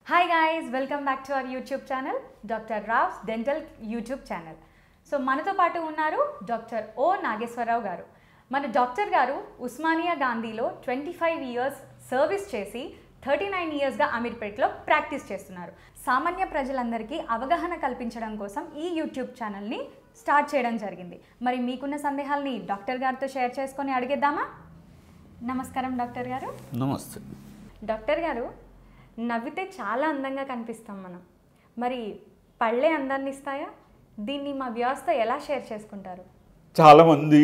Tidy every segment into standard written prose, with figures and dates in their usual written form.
Hi guys, welcome back to our YouTube channel, Dr. Rav's Dental YouTube channel. So మనతో పాటు ఉన్నారు doctor ఓ నాగేశ్వరరావు గారు. మన డాక్టర్ గారు ఉస్మానియా గాంధీలో 25 ఇయర్స్ సర్వీస్ చేసి 39 ఇయర్స్గా అమీర్పేట్లో ప్రాక్టీస్ చేస్తున్నారు. సామాన్య ప్రజలందరికీ అవగాహన కల్పించడం కోసం ఈ యూట్యూబ్ ఛానల్ని స్టార్ట్ చేయడం జరిగింది. మరి మీకున్న సందేహాల్ని డాక్టర్ గారితో షేర్ చేసుకొని అడిగేద్దామా? నమస్కారం డాక్టర్ గారు. నమస్తే డాక్టర్ గారు, నవ్వితే చాలా అందంగా కనిపిస్తాం మనం. మరి పళ్ళే అందాన్ని ఇస్తాయా? దీన్ని మా వ్యవస్థ ఎలా షేర్ చేసుకుంటారు? చాలామంది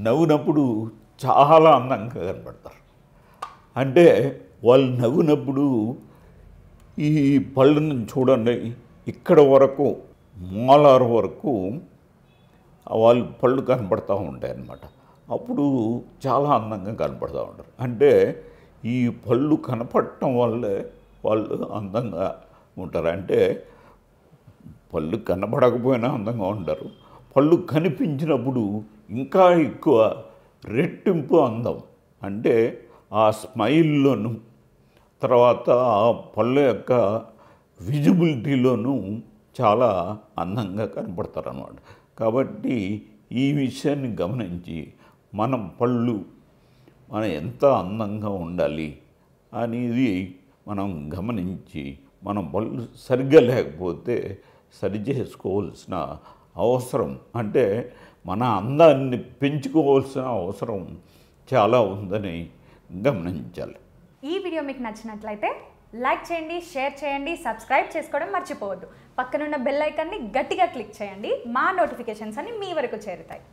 నవ్వునప్పుడు చాలా అందంగా కనపడతారు. అంటే వాళ్ళు నవ్వునప్పుడు ఈ పళ్ళను చూడండి, ఇక్కడ వరకు మోలార్ వరకు వాళ్ళు పళ్ళు కనపడతూ ఉంటాయి అన్నమాట. అప్పుడు చాలా అందంగా కనపడుతూ ఉంటారు. అంటే ఈ పళ్ళు కనపడటం వల్లే వాళ్ళు అందంగా ఉంటారు. అంటే పళ్ళు కనపడకపోయినా అందంగా ఉంటారు. పళ్ళు కనిపించినప్పుడు ఇంకా ఎక్కువ రెట్టింపు అందం. అంటే ఆ స్మైల్లోను తర్వాత ఆ పళ్ళ యొక్క విజిబిలిటీలోనూ చాలా అందంగా కనపడతారు అన్నమాట. కాబట్టి ఈ విషయాన్ని గమనించి మనం పళ్ళు మనం ఎంత అందంగా ఉండాలి అనేది మనం గమనించి మనం పళ్ళు సరిగ్గా లేకపోతే సరి చేసుకోవాల్సిన అవసరం, అంటే మన అందాన్ని పెంచుకోవాల్సిన అవసరం చాలా ఉందని గమనించాలి. ఈ వీడియో మీకు నచ్చినట్లయితే లైక్ చేయండి, షేర్ చేయండి, సబ్స్క్రైబ్ చేసుకోవడం మర్చిపోవద్దు. పక్కనున్న బెల్ ఐకాన్ని గట్టిగా క్లిక్ చేయండి. మా నోటిఫికేషన్స్ అన్ని మీ వరకు చేరుతాయి.